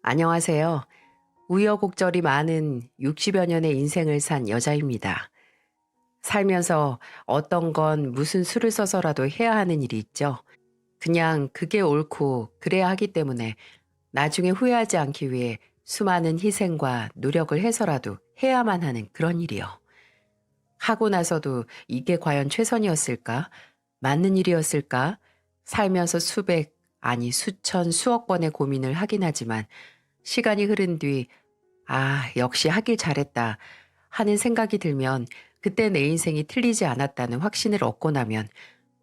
안녕하세요. 우여곡절이 많은 60여 년의 인생을 산 여자입니다. 살면서 어떤 건 무슨 수를 써서라도 해야 하는 일이 있죠. 그냥 그게 옳고 그래야 하기 때문에 나중에 후회하지 않기 위해 수많은 희생과 노력을 해서라도 해야만 하는 그런 일이요. 하고 나서도 이게 과연 최선이었을까? 맞는 일이었을까? 살면서 수백, 아니 수천, 수억 번의 고민을 하긴 하지만 시간이 흐른 뒤 역시 하길 잘했다 하는 생각이 들면 그때 내 인생이 틀리지 않았다는 확신을 얻고 나면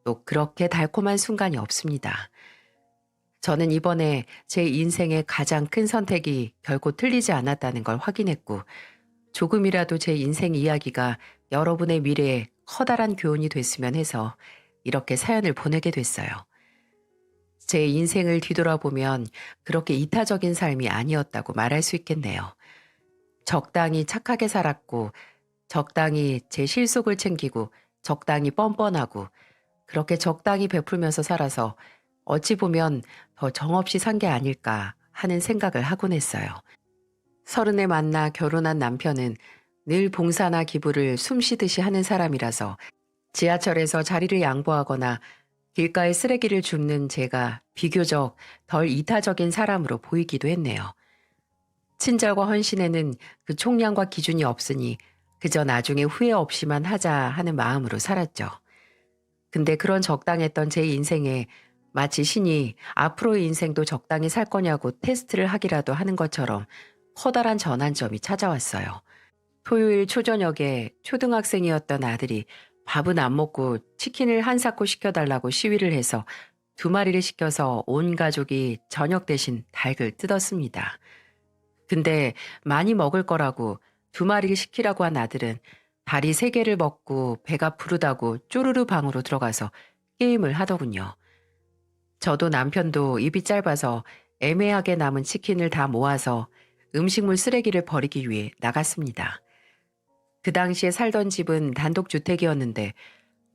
또 그렇게 달콤한 순간이 없습니다. 저는 이번에 제 인생의 가장 큰 선택이 결코 틀리지 않았다는 걸 확인했고 조금이라도 제 인생 이야기가 여러분의 미래에 커다란 교훈이 됐으면 해서 이렇게 사연을 보내게 됐어요. 제 인생을 뒤돌아보면 그렇게 이타적인 삶이 아니었다고 말할 수 있겠네요. 적당히 착하게 살았고, 적당히 제 실속을 챙기고, 적당히 뻔뻔하고, 그렇게 적당히 베풀면서 살아서 어찌 보면 더 정없이 산 게 아닐까 하는 생각을 하곤 했어요. 서른에 만나 결혼한 남편은 늘 봉사나 기부를 숨쉬듯이 하는 사람이라서 지하철에서 자리를 양보하거나 길가에 쓰레기를 줍는 제가 비교적 덜 이타적인 사람으로 보이기도 했네요. 친절과 헌신에는 그 총량과 기준이 없으니 그저 나중에 후회 없이만 하자 하는 마음으로 살았죠. 근데 그런 적당했던 제 인생에 마치 신이 앞으로의 인생도 적당히 살 거냐고 테스트를 하기라도 하는 것처럼 커다란 전환점이 찾아왔어요. 토요일 초저녁에 초등학생이었던 아들이 밥은 안 먹고 치킨을 한 사코 시켜달라고 시위를 해서 두 마리를 시켜서 온 가족이 저녁 대신 닭을 뜯었습니다. 근데 많이 먹을 거라고 두 마리를 시키라고 한 아들은 다리 세 개를 먹고 배가 부르다고 쪼르르 방으로 들어가서 게임을 하더군요. 저도 남편도 입이 짧아서 애매하게 남은 치킨을 다 모아서 음식물 쓰레기를 버리기 위해 나갔습니다. 그 당시에 살던 집은 단독주택이었는데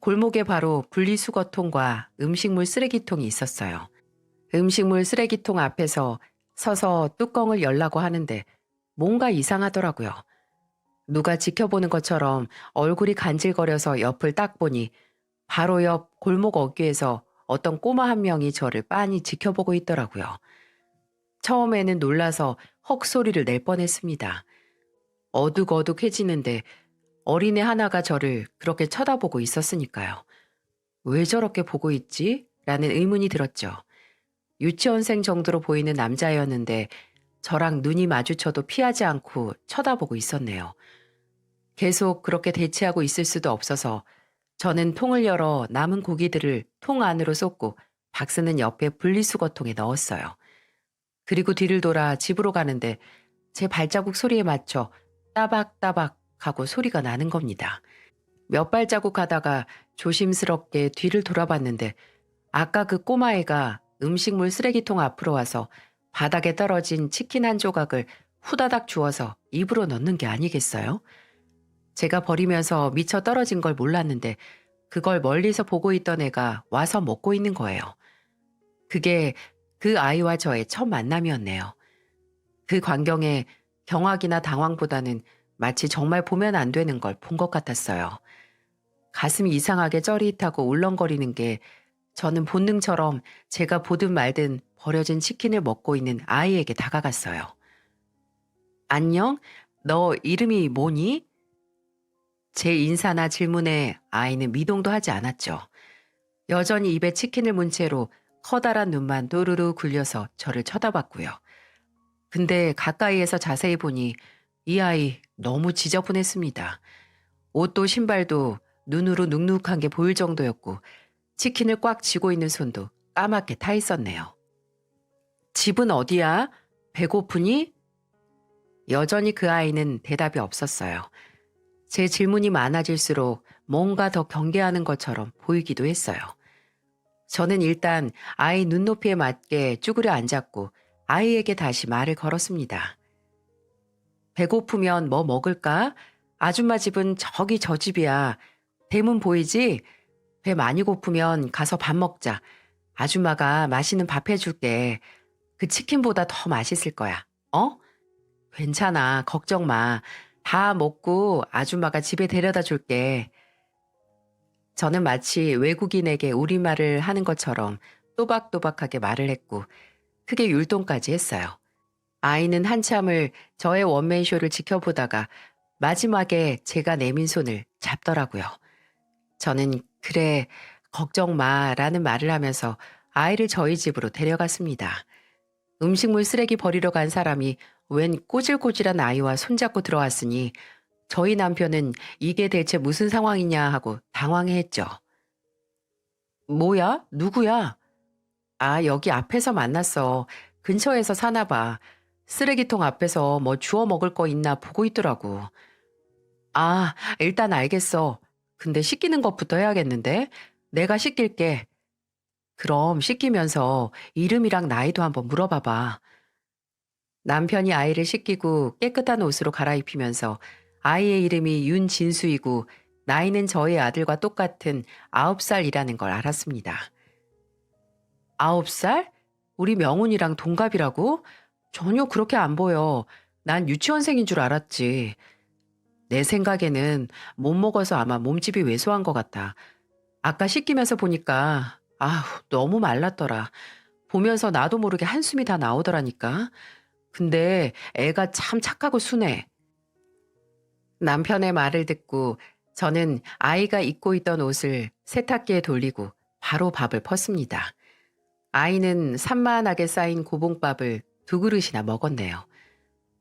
골목에 바로 분리수거통과 음식물 쓰레기통이 있었어요. 음식물 쓰레기통 앞에서 서서 뚜껑을 열라고 하는데 뭔가 이상하더라고요. 누가 지켜보는 것처럼 얼굴이 간질거려서 옆을 딱 보니 바로 옆 골목 어귀에서 어떤 꼬마 한 명이 저를 빤히 지켜보고 있더라고요. 처음에는 놀라서 헉 소리를 낼 뻔했습니다. 어둑어둑해지는데 어린애 하나가 저를 그렇게 쳐다보고 있었으니까요. 왜 저렇게 보고 있지? 라는 의문이 들었죠. 유치원생 정도로 보이는 남자였는데 저랑 눈이 마주쳐도 피하지 않고 쳐다보고 있었네요. 계속 그렇게 대치하고 있을 수도 없어서 저는 통을 열어 남은 고기들을 통 안으로 쏟고 박스는 옆에 분리수거통에 넣었어요. 그리고 뒤를 돌아 집으로 가는데 제 발자국 소리에 맞춰 따박따박 하고 소리가 나는 겁니다. 몇 발자국 가다가 조심스럽게 뒤를 돌아봤는데 아까 그 꼬마애가 음식물 쓰레기통 앞으로 와서 바닥에 떨어진 치킨 한 조각을 후다닥 주워서 입으로 넣는 게 아니겠어요? 제가 버리면서 미처 떨어진 걸 몰랐는데 그걸 멀리서 보고 있던 애가 와서 먹고 있는 거예요. 그게 그 아이와 저의 첫 만남이었네요. 그 광경에 경악이나 당황보다는 마치 정말 보면 안 되는 걸 본 것 같았어요. 가슴이 이상하게 쩌릿하고 울렁거리는 게 저는 본능처럼 제가 보든 말든 버려진 치킨을 먹고 있는 아이에게 다가갔어요. 안녕? 너 이름이 뭐니? 제 인사나 질문에 아이는 미동도 하지 않았죠. 여전히 입에 치킨을 문 채로 커다란 눈만 또르르 굴려서 저를 쳐다봤고요. 근데 가까이에서 자세히 보니 이 아이 너무 지저분했습니다. 옷도 신발도 눈으로 눅눅한 게 보일 정도였고 치킨을 꽉 쥐고 있는 손도 까맣게 타 있었네요. 집은 어디야? 배고프니? 여전히 그 아이는 대답이 없었어요. 제 질문이 많아질수록 뭔가 더 경계하는 것처럼 보이기도 했어요. 저는 일단 아이 눈높이에 맞게 쭈그려 앉았고 아이에게 다시 말을 걸었습니다. 배고프면 뭐 먹을까? 아줌마 집은 저기 저 집이야. 대문 보이지? 배 많이 고프면 가서 밥 먹자. 아줌마가 맛있는 밥 해줄게. 그 치킨보다 더 맛있을 거야. 어? 괜찮아. 걱정 마. 다 먹고 아줌마가 집에 데려다 줄게. 저는 마치 외국인에게 우리말을 하는 것처럼 또박또박하게 말을 했고 크게 율동까지 했어요. 아이는 한참을 저의 원맨쇼를 지켜보다가 마지막에 제가 내민 손을 잡더라고요. 저는 그래, 걱정 마라는 말을 하면서 아이를 저희 집으로 데려갔습니다. 음식물 쓰레기 버리러 간 사람이 웬 꼬질꼬질한 아이와 손잡고 들어왔으니 저희 남편은 이게 대체 무슨 상황이냐 하고 당황해했죠. 뭐야? 누구야? 아, 여기 앞에서 만났어. 근처에서 사나 봐. 쓰레기통 앞에서 뭐 주워 먹을 거 있나 보고 있더라고. 아, 일단 알겠어. 근데 씻기는 것부터 해야겠는데? 내가 씻길게. 그럼 씻기면서 이름이랑 나이도 한번 물어봐봐. 남편이 아이를 씻기고 깨끗한 옷으로 갈아입히면서 아이의 이름이 윤진수이고 나이는 저희 아들과 똑같은 9살이라는 걸 알았습니다. 9살? 우리 명훈이랑 동갑이라고? 전혀 그렇게 안 보여. 난 유치원생인 줄 알았지. 내 생각에는 못 먹어서 아마 몸집이 왜소한 것 같아. 아까 씻기면서 보니까 아우 너무 말랐더라. 보면서 나도 모르게 한숨이 다 나오더라니까. 근데 애가 참 착하고 순해. 남편의 말을 듣고 저는 아이가 입고 있던 옷을 세탁기에 돌리고 바로 밥을 펐습니다. 아이는 산만하게 쌓인 고봉밥을 2그릇이나 먹었네요.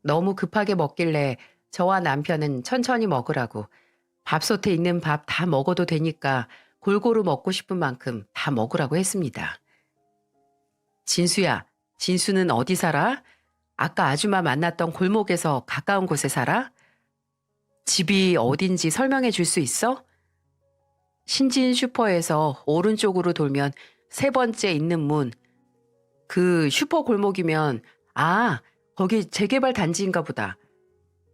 너무 급하게 먹길래 저와 남편은 천천히 먹으라고 밥솥에 있는 밥 다 먹어도 되니까 골고루 먹고 싶은 만큼 다 먹으라고 했습니다. 진수야, 진수는 어디 살아? 아까 아줌마 만났던 골목에서 가까운 곳에 살아? 집이 어딘지 설명해 줄 수 있어? 신진 슈퍼에서 오른쪽으로 돌면 3번째 있는 문. 그 슈퍼 골목이면, 아, 거기 재개발 단지인가 보다.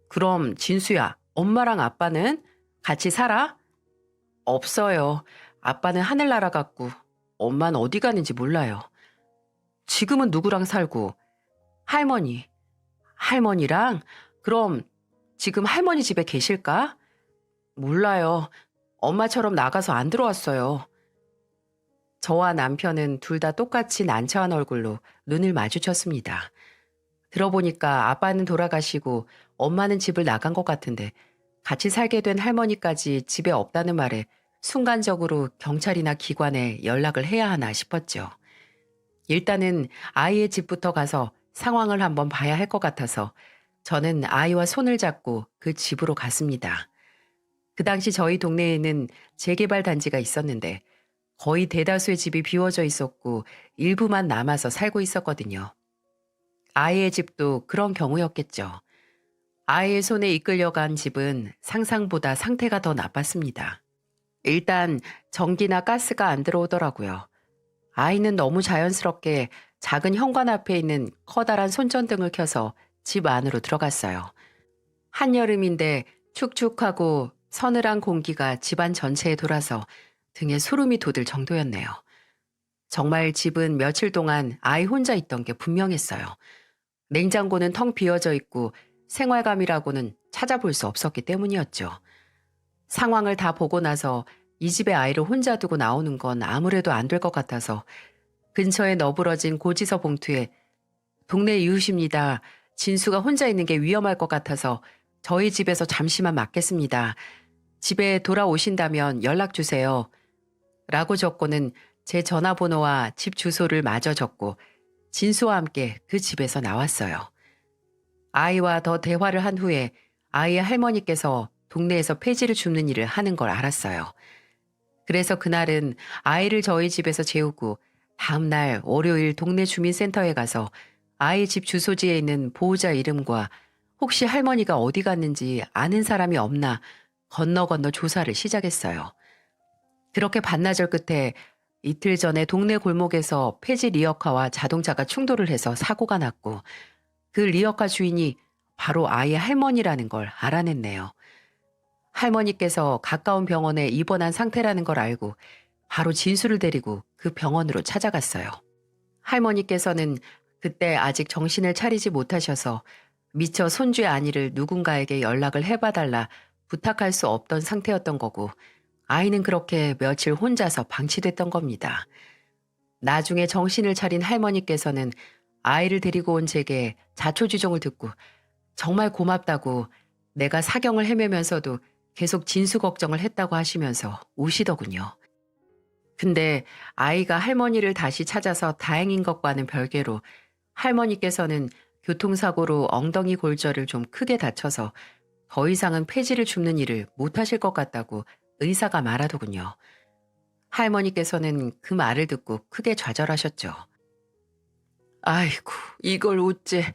그럼 진수야, 엄마랑 아빠는 같이 살아? 없어요. 아빠는 하늘 날아갔고, 엄마는 어디 가는지 몰라요. 지금은 누구랑 살고? 할머니. 할머니랑? 그럼 지금 할머니 집에 계실까? 몰라요. 엄마처럼 나가서 안 들어왔어요. 저와 남편은 둘 다 똑같이 난처한 얼굴로 눈을 마주쳤습니다. 들어보니까 아빠는 돌아가시고 엄마는 집을 나간 것 같은데 같이 살게 된 할머니까지 집에 없다는 말에 순간적으로 경찰이나 기관에 연락을 해야 하나 싶었죠. 일단은 아이의 집부터 가서 상황을 한번 봐야 할 것 같아서 저는 아이와 손을 잡고 그 집으로 갔습니다. 그 당시 저희 동네에는 재개발 단지가 있었는데 거의 대다수의 집이 비워져 있었고 일부만 남아서 살고 있었거든요. 아이의 집도 그런 경우였겠죠. 아이의 손에 이끌려간 집은 상상보다 상태가 더 나빴습니다. 일단 전기나 가스가 안 들어오더라고요. 아이는 너무 자연스럽게 작은 현관 앞에 있는 커다란 손전등을 켜서 집 안으로 들어갔어요. 한여름인데 축축하고 서늘한 공기가 집안 전체에 돌아서 등에 소름이 돋을 정도였네요. 정말 집은 며칠 동안 아이 혼자 있던 게 분명했어요. 냉장고는 텅 비어져 있고 생활감이라고는 찾아볼 수 없었기 때문이었죠. 상황을 다 보고 나서 이 집에 아이를 혼자 두고 나오는 건 아무래도 안 될 것 같아서 근처에 너부러진 고지서 봉투에 동네 이웃입니다. 진수가 혼자 있는 게 위험할 것 같아서 저희 집에서 잠시만 맡겠습니다. 집에 돌아오신다면 연락 주세요. 라고 적고는 제 전화번호와 집 주소를 마저 적고 진수와 함께 그 집에서 나왔어요. 아이와 더 대화를 한 후에 아이의 할머니께서 동네에서 폐지를 줍는 일을 하는 걸 알았어요. 그래서 그날은 아이를 저희 집에서 재우고 다음날 월요일 동네 주민센터에 가서 아이 집 주소지에 있는 보호자 이름과 혹시 할머니가 어디 갔는지 아는 사람이 없나 건너 조사를 시작했어요. 그렇게 반나절 끝에 이틀 전에 동네 골목에서 폐지 리어카와 자동차가 충돌을 해서 사고가 났고 그 리어카 주인이 바로 아이의 할머니라는 걸 알아냈네요. 할머니께서 가까운 병원에 입원한 상태라는 걸 알고 바로 진수를 데리고 그 병원으로 찾아갔어요. 할머니께서는 그때 아직 정신을 차리지 못하셔서 미처 손주의 아니를 누군가에게 연락을 해봐달라 부탁할 수 없던 상태였던 거고, 아이는 그렇게 며칠 혼자서 방치됐던 겁니다. 나중에 정신을 차린 할머니께서는 아이를 데리고 온 제게 자초지종을 듣고 정말 고맙다고, 내가 사경을 헤매면서도 계속 진수 걱정을 했다고 하시면서 우시더군요. 근데 아이가 할머니를 다시 찾아서 다행인 것과는 별개로, 할머니께서는 교통사고로 엉덩이 골절을 좀 크게 다쳐서 더 이상은 폐지를 줍는 일을 못하실 것 같다고 의사가 말하더군요. 할머니께서는 그 말을 듣고 크게 좌절하셨죠. 아이고, 이걸 어째.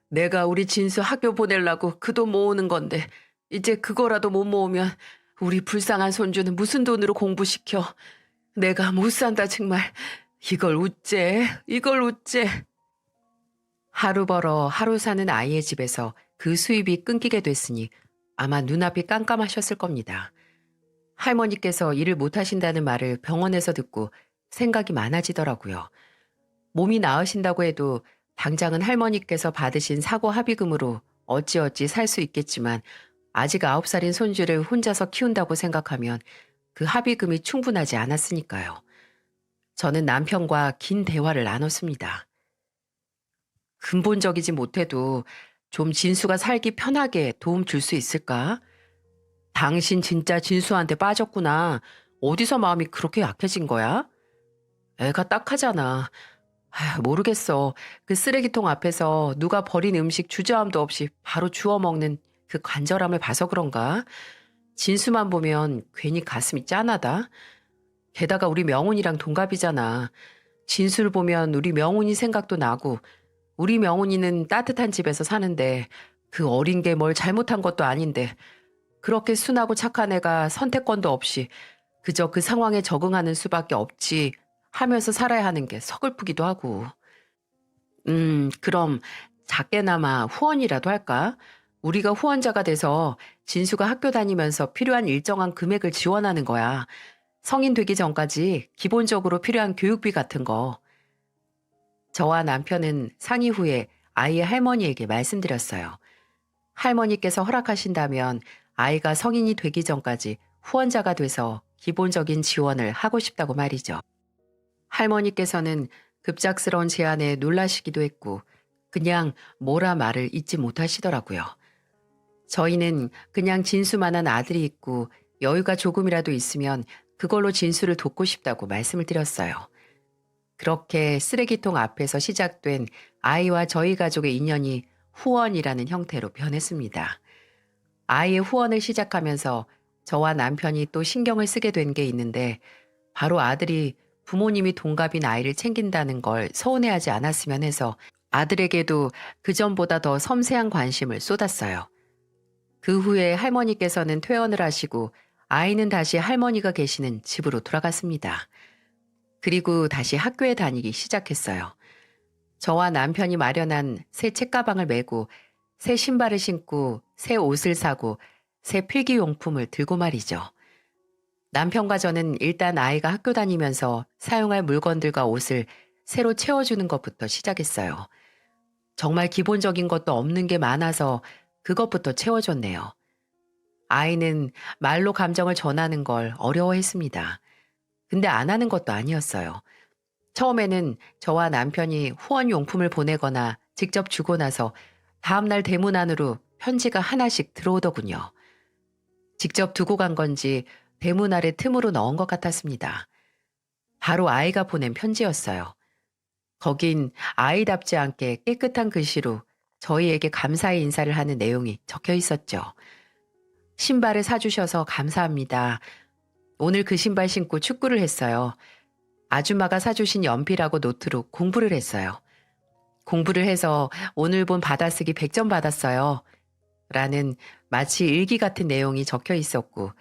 내가 우리 진수 학교 보내려고 그 돈 모으는 건데 이제 그거라도 못 모으면 우리 불쌍한 손주는 무슨 돈으로 공부시켜. 내가 못 산다 정말. 이걸 어째. 이걸 어째. 하루 벌어 하루 사는 아이의 집에서 그 수입이 끊기게 됐으니 아마 눈앞이 깜깜하셨을 겁니다. 할머니께서 일을 못하신다는 말을 병원에서 듣고 생각이 많아지더라고요. 몸이 나으신다고 해도 당장은 할머니께서 받으신 사고 합의금으로 어찌어찌 살 수 있겠지만, 아직 9살인 손주를 혼자서 키운다고 생각하면 그 합의금이 충분하지 않았으니까요. 저는 남편과 긴 대화를 나눴습니다. 근본적이지 못해도 좀 진수가 살기 편하게 도움 줄 수 있을까? 당신 진짜 진수한테 빠졌구나. 어디서 마음이 그렇게 약해진 거야? 애가 딱하잖아. 아휴, 모르겠어. 그 쓰레기통 앞에서 누가 버린 음식 주저함도 없이 바로 주워 먹는 그 간절함을 봐서 그런가? 진수만 보면 괜히 가슴이 짠하다. 게다가 우리 명훈이랑 동갑이잖아. 진수를 보면 우리 명훈이 생각도 나고, 우리 명훈이는 따뜻한 집에서 사는데 그 어린 게 뭘 잘못한 것도 아닌데 그렇게 순하고 착한 애가 선택권도 없이 그저 그 상황에 적응하는 수밖에 없지 하면서 살아야 하는 게 서글프기도 하고. 그럼 작게나마 후원이라도 할까? 우리가 후원자가 돼서 진수가 학교 다니면서 필요한 일정한 금액을 지원하는 거야. 성인 되기 전까지 기본적으로 필요한 교육비 같은 거. 저와 남편은 상의 후에 아이의 할머니에게 말씀드렸어요. 할머니께서 허락하신다면 아이가 성인이 되기 전까지 후원자가 돼서 기본적인 지원을 하고 싶다고 말이죠. 할머니께서는 급작스러운 제안에 놀라시기도 했고 그냥 뭐라 말을 잇지 못하시더라고요. 저희는 그냥 진수만한 아들이 있고 여유가 조금이라도 있으면 그걸로 진수를 돕고 싶다고 말씀을 드렸어요. 그렇게 쓰레기통 앞에서 시작된 아이와 저희 가족의 인연이 후원이라는 형태로 변했습니다. 아이의 후원을 시작하면서 저와 남편이 또 신경을 쓰게 된 게 있는데, 바로 아들이 부모님이 동갑인 아이를 챙긴다는 걸 서운해하지 않았으면 해서 아들에게도 그전보다 더 섬세한 관심을 쏟았어요. 그 후에 할머니께서는 퇴원을 하시고 아이는 다시 할머니가 계시는 집으로 돌아갔습니다. 그리고 다시 학교에 다니기 시작했어요. 저와 남편이 마련한 새 책가방을 메고 새 신발을 신고 새 옷을 사고 새 필기용품을 들고 말이죠. 남편과 저는 일단 아이가 학교 다니면서 사용할 물건들과 옷을 새로 채워주는 것부터 시작했어요. 정말 기본적인 것도 없는 게 많아서 그것부터 채워줬네요. 아이는 말로 감정을 전하는 걸 어려워했습니다. 근데 안 하는 것도 아니었어요. 처음에는 저와 남편이 후원용품을 보내거나 직접 주고 나서 다음날 대문 안으로 편지가 하나씩 들어오더군요. 직접 두고 간 건지 대문 아래 틈으로 넣은 것 같았습니다. 바로 아이가 보낸 편지였어요. 거긴 아이답지 않게 깨끗한 글씨로 저희에게 감사의 인사를 하는 내용이 적혀 있었죠. 신발을 사주셔서 감사합니다. 오늘 그 신발 신고 축구를 했어요. 아줌마가 사주신 연필하고 노트로 공부를 했어요. 공부를 해서 오늘 본 받아쓰기 100점 받았어요. 라는 마치 일기 같은 내용이 적혀 있었고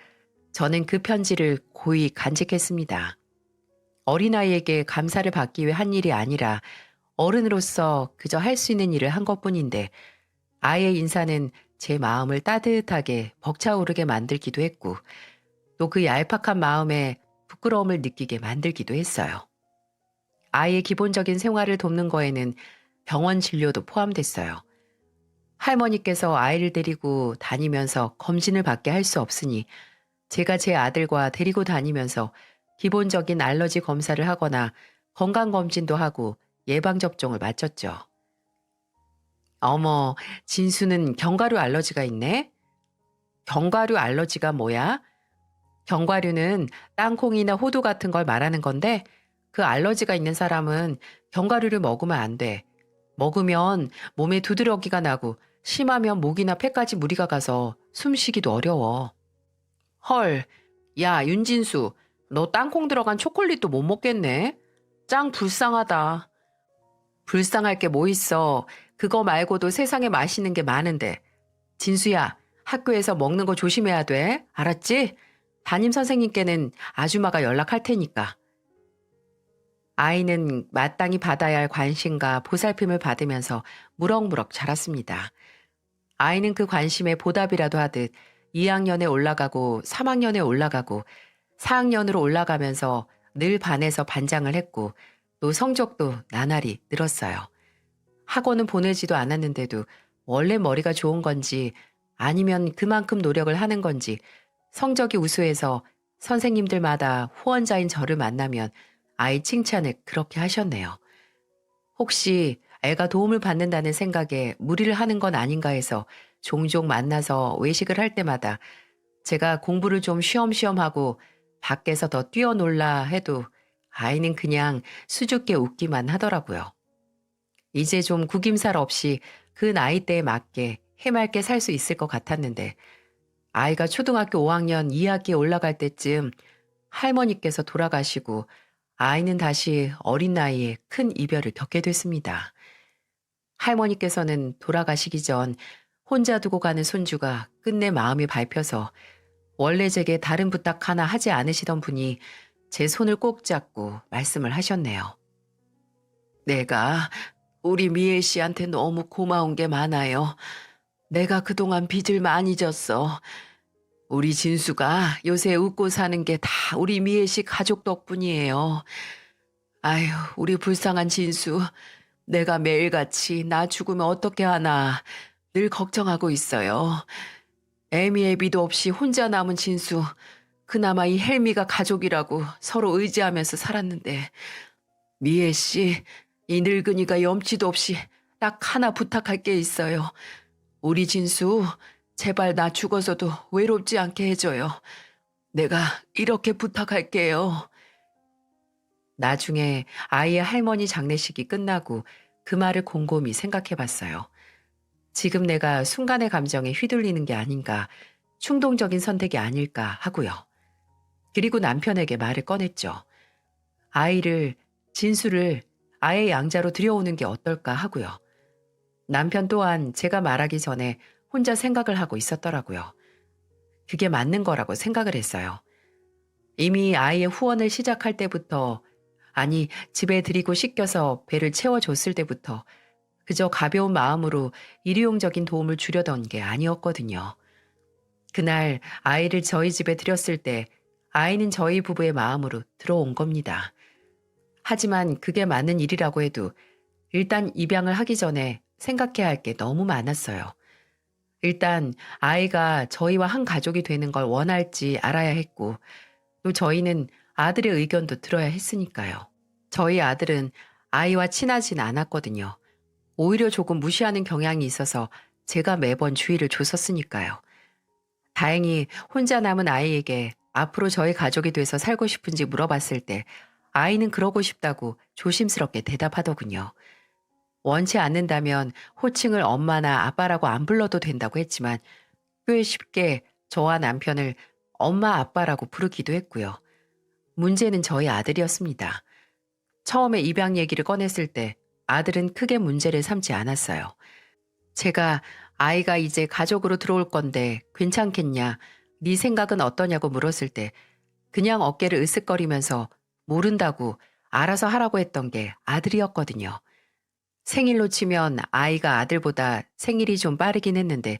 저는 그 편지를 고이 간직했습니다. 어린아이에게 감사를 받기 위해 한 일이 아니라 어른으로서 그저 할 수 있는 일을 한 것뿐인데 아이의 인사는 제 마음을 따뜻하게 벅차오르게 만들기도 했고 또 그 얄팍한 마음에 부끄러움을 느끼게 만들기도 했어요. 아이의 기본적인 생활을 돕는 거에는 병원 진료도 포함됐어요. 할머니께서 아이를 데리고 다니면서 검진을 받게 할 수 없으니 제가 제 아들과 데리고 다니면서 기본적인 알러지 검사를 하거나 건강검진도 하고 예방접종을 마쳤죠. 어머, 진수는 견과류 알러지가 있네? 견과류 알러지가 뭐야? 견과류는 땅콩이나 호두 같은 걸 말하는 건데 그 알러지가 있는 사람은 견과류를 먹으면 안 돼. 먹으면 몸에 두드러기가 나고 심하면 목이나 폐까지 무리가 가서 숨쉬기도 어려워. 헐, 야, 윤진수, 너 땅콩 들어간 초콜릿도 못 먹겠네? 짱 불쌍하다. 불쌍할 게 뭐 있어. 그거 말고도 세상에 맛있는 게 많은데. 진수야, 학교에서 먹는 거 조심해야 돼. 알았지? 담임 선생님께는 아주마가 연락할 테니까. 아이는 마땅히 받아야 할 관심과 보살핌을 받으면서 무럭무럭 자랐습니다. 아이는 그 관심에 보답이라도 하듯 2학년에 올라가고 3학년에 올라가고 4학년으로 올라가면서 늘 반에서 반장을 했고 또 성적도 나날이 늘었어요. 학원은 보내지도 않았는데도 원래 머리가 좋은 건지 아니면 그만큼 노력을 하는 건지 성적이 우수해서 선생님들마다 후원자인 저를 만나면 아이 칭찬을 그렇게 하셨네요. 혹시 애가 도움을 받는다는 생각에 무리를 하는 건 아닌가 해서 종종 만나서 외식을 할 때마다 제가 공부를 좀 쉬엄쉬엄 하고 밖에서 더 뛰어놀라 해도 아이는 그냥 수줍게 웃기만 하더라고요. 이제 좀 구김살 없이 그 나이대에 맞게 해맑게 살 수 있을 것 같았는데 아이가 초등학교 5학년 2학기에 올라갈 때쯤 할머니께서 돌아가시고 아이는 다시 어린 나이에 큰 이별을 겪게 됐습니다. 할머니께서는 돌아가시기 전 혼자 두고 가는 손주가 끝내 마음이 밟혀서 원래 제게 다른 부탁 하나 하지 않으시던 분이 제 손을 꼭 잡고 말씀을 하셨네요. 내가 우리 미애 씨한테 너무 고마운 게 많아요. 내가 그동안 빚을 많이 졌어. 우리 진수가 요새 웃고 사는 게 다 우리 미애 씨 가족 덕분이에요. 아휴, 우리 불쌍한 진수. 내가 매일같이 나 죽으면 어떻게 하나 늘 걱정하고 있어요. 애미 애비도 없이 혼자 남은 진수. 그나마 이 헬미가 가족이라고 서로 의지하면서 살았는데 미애 씨, 이 늙은이가 염치도 없이 딱 하나 부탁할 게 있어요. 우리 진수, 제발 나 죽어서도 외롭지 않게 해줘요. 내가 이렇게 부탁할게요. 나중에 아이의 할머니 장례식이 끝나고 그 말을 곰곰이 생각해 봤어요. 지금 내가 순간의 감정에 휘둘리는 게 아닌가, 충동적인 선택이 아닐까 하고요. 그리고 남편에게 말을 꺼냈죠. 아이를, 진수를 아예 양자로 들여오는 게 어떨까 하고요. 남편 또한 제가 말하기 전에 혼자 생각을 하고 있었더라고요. 그게 맞는 거라고 생각을 했어요. 이미 아이의 후원을 시작할 때부터, 아니, 집에 들이고 씻겨서 배를 채워줬을 때부터 그저 가벼운 마음으로 일회용적인 도움을 주려던 게 아니었거든요. 그날 아이를 저희 집에 들였을 때 아이는 저희 부부의 마음으로 들어온 겁니다. 하지만 그게 맞는 일이라고 해도 일단 입양을 하기 전에 생각해야 할 게 너무 많았어요. 일단 아이가 저희와 한 가족이 되는 걸 원할지 알아야 했고 또 저희는 아들의 의견도 들어야 했으니까요. 저희 아들은 아이와 친하진 않았거든요. 오히려 조금 무시하는 경향이 있어서 제가 매번 주의를 줬었으니까요. 다행히 혼자 남은 아이에게 앞으로 저희 가족이 돼서 살고 싶은지 물어봤을 때 아이는 그러고 싶다고 조심스럽게 대답하더군요. 원치 않는다면 호칭을 엄마나 아빠라고 안 불러도 된다고 했지만 꽤 쉽게 저와 남편을 엄마 아빠라고 부르기도 했고요. 문제는 저희 아들이었습니다. 처음에 입양 얘기를 꺼냈을 때 아들은 크게 문제를 삼지 않았어요. 제가 아이가 이제 가족으로 들어올 건데 괜찮겠냐, 네 생각은 어떠냐고 물었을 때 그냥 어깨를 으쓱거리면서 모른다고 알아서 하라고 했던 게 아들이었거든요. 생일로 치면 아이가 아들보다 생일이 좀 빠르긴 했는데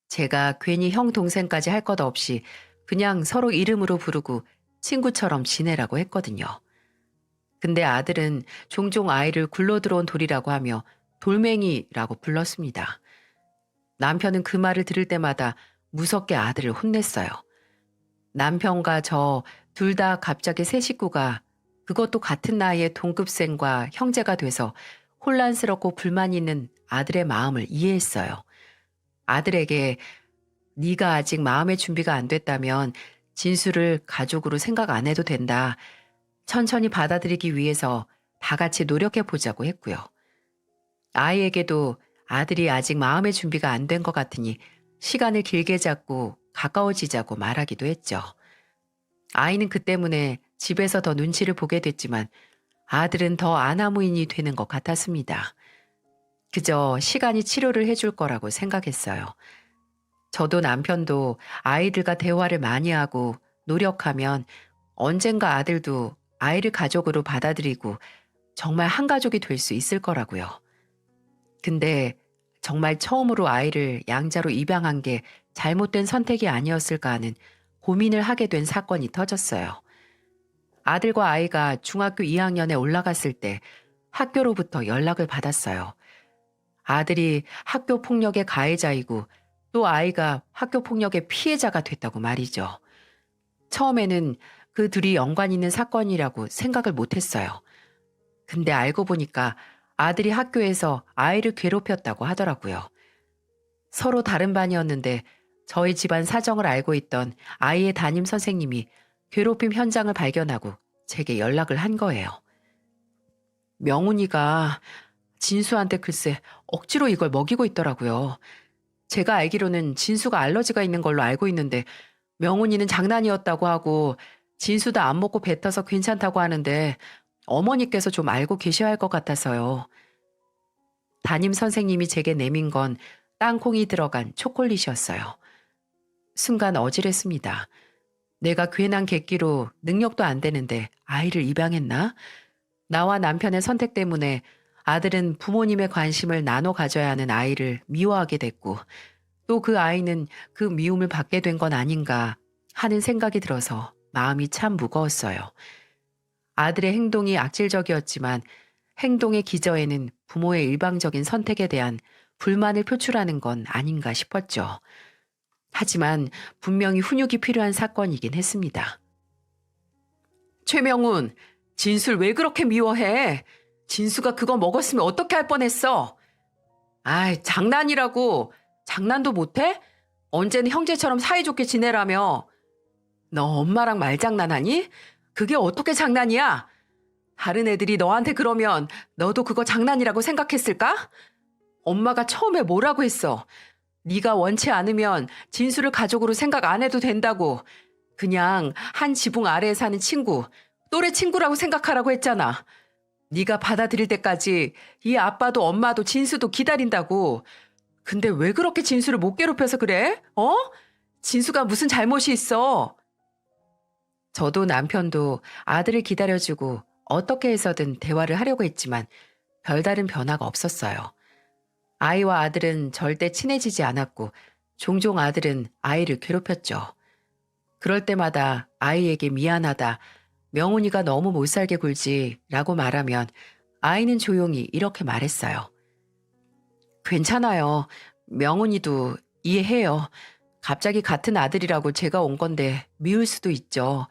제가 괜히 형 동생까지 할 것 없이 그냥 서로 이름으로 부르고 친구처럼 지내라고 했거든요. 근데 아들은 종종 아이를 굴러 들어온 돌이라고 하며 돌멩이라고 불렀습니다. 남편은 그 말을 들을 때마다 무섭게 아들을 혼냈어요. 남편과 저 둘 다 갑자기 세 식구가 그것도 같은 나이의 동급생과 형제가 돼서 혼란스럽고 불만 있는 아들의 마음을 이해했어요. 아들에게 네가 아직 마음의 준비가 안 됐다면 진수를 가족으로 생각 안 해도 된다. 천천히 받아들이기 위해서 다 같이 노력해 보자고 했고요. 아이에게도 아들이 아직 마음의 준비가 안 된 것 같으니 시간을 길게 잡고 가까워지자고 말하기도 했죠. 아이는 그 때문에 집에서 더 눈치를 보게 됐지만 아들은 더 아나무인이 되는 것 같았습니다. 그저 시간이 치료를 해줄 거라고 생각했어요. 저도 남편도 아이들과 대화를 많이 하고 노력하면 언젠가 아들도 아이를 가족으로 받아들이고 정말 한 가족이 될 수 있을 거라고요. 근데 정말 처음으로 아이를 양자로 입양한 게 잘못된 선택이 아니었을까 하는 고민을 하게 된 사건이 터졌어요. 아들과 아이가 중학교 2학년에 올라갔을 때 학교로부터 연락을 받았어요. 아들이 학교 폭력의 가해자이고 또 아이가 학교 폭력의 피해자가 됐다고 말이죠. 처음에는 그 둘이 연관 있는 사건이라고 생각을 못했어요. 근데 알고 보니까 아들이 학교에서 아이를 괴롭혔다고 하더라고요. 서로 다른 반이었는데 저희 집안 사정을 알고 있던 아이의 담임 선생님이 괴롭힘 현장을 발견하고 제게 연락을 한 거예요. 명훈이가 진수한테 글쎄 억지로 이걸 먹이고 있더라고요. 제가 알기로는 진수가 알러지가 있는 걸로 알고 있는데 명훈이는 장난이었다고 하고 진수도 안 먹고 뱉어서 괜찮다고 하는데 어머니께서 좀 알고 계셔야 할 것 같아서요. 담임 선생님이 제게 내민 건 땅콩이 들어간 초콜릿이었어요. 순간 어질했습니다. 내가 괜한 객기로 능력도 안 되는데 아이를 입양했나? 나와 남편의 선택 때문에 아들은 부모님의 관심을 나눠 가져야 하는 아이를 미워하게 됐고 또 그 아이는 그 미움을 받게 된 건 아닌가 하는 생각이 들어서 마음이 참 무거웠어요. 아들의 행동이 악질적이었지만 행동의 기저에는 부모의 일방적인 선택에 대한 불만을 표출하는 건 아닌가 싶었죠. 하지만 분명히 훈육이 필요한 사건이긴 했습니다. 최명훈, 진수를 왜 그렇게 미워해? 진수가 그거 먹었으면 어떻게 할 뻔했어? 아이, 장난이라고. 장난도 못해? 언제는 형제처럼 사이좋게 지내라며. 너 엄마랑 말장난하니? 그게 어떻게 장난이야? 다른 애들이 너한테 그러면 너도 그거 장난이라고 생각했을까? 엄마가 처음에 뭐라고 했어? 네가 원치 않으면 진수를 가족으로 생각 안 해도 된다고. 그냥 한 지붕 아래에 사는 친구, 또래 친구라고 생각하라고 했잖아. 네가 받아들일 때까지 이 아빠도 엄마도 진수도 기다린다고. 근데 왜 그렇게 진수를 못 괴롭혀서 그래? 어? 진수가 무슨 잘못이 있어? 저도 남편도 아들을 기다려주고 어떻게 해서든 대화를 하려고 했지만 별다른 변화가 없었어요. 아이와 아들은 절대 친해지지 않았고 종종 아들은 아이를 괴롭혔죠. 그럴 때마다 아이에게 미안하다, 명훈이가 너무 못살게 굴지라고 말하면 아이는 조용히 이렇게 말했어요. 괜찮아요. 명훈이도 이해해요. 갑자기 같은 아들이라고 제가 온 건데 미울 수도 있죠.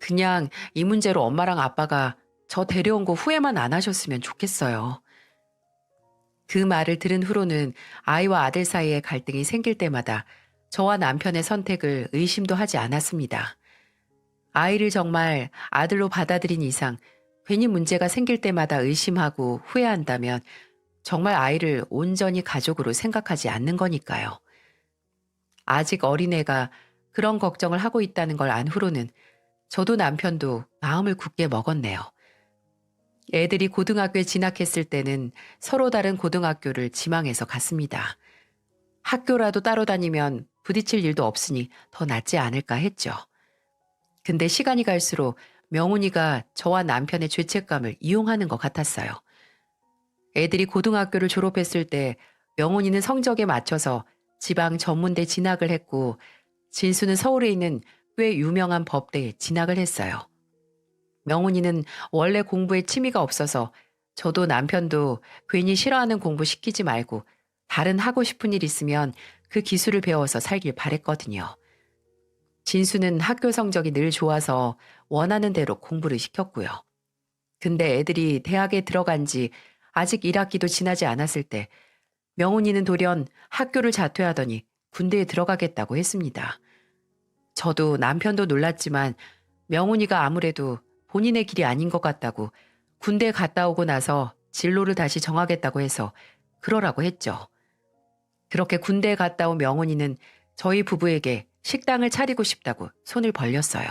그냥 이 문제로 엄마랑 아빠가 저 데려온 거 후회만 안 하셨으면 좋겠어요. 그 말을 들은 후로는 아이와 아들 사이에 갈등이 생길 때마다 저와 남편의 선택을 의심도 하지 않았습니다. 아이를 정말 아들로 받아들인 이상 괜히 문제가 생길 때마다 의심하고 후회한다면 정말 아이를 온전히 가족으로 생각하지 않는 거니까요. 아직 어린애가 그런 걱정을 하고 있다는 걸 안 후로는 저도 남편도 마음을 굳게 먹었네요. 애들이 고등학교에 진학했을 때는 서로 다른 고등학교를 지망해서 갔습니다. 학교라도 따로 다니면 부딪힐 일도 없으니 더 낫지 않을까 했죠. 근데 시간이 갈수록 명훈이가 저와 남편의 죄책감을 이용하는 것 같았어요. 애들이 고등학교를 졸업했을 때 명훈이는 성적에 맞춰서 지방 전문대 진학을 했고 진수는 서울에 있는 꽤 유명한 법대에 진학을 했어요. 명훈이는 원래 공부에 취미가 없어서 저도 남편도 괜히 싫어하는 공부 시키지 말고 다른 하고 싶은 일 있으면 그 기술을 배워서 살길 바랬거든요. 진수는 학교 성적이 늘 좋아서 원하는 대로 공부를 시켰고요. 근데 애들이 대학에 들어간 지 아직 1학기도 지나지 않았을 때 명훈이는 돌연 학교를 자퇴하더니 군대에 들어가겠다고 했습니다. 저도 남편도 놀랐지만 명훈이가 아무래도 본인의 길이 아닌 것 같다고 군대 갔다 오고 나서 진로를 다시 정하겠다고 해서 그러라고 했죠. 그렇게 군대에 갔다 온 명훈이는 저희 부부에게 식당을 차리고 싶다고 손을 벌렸어요.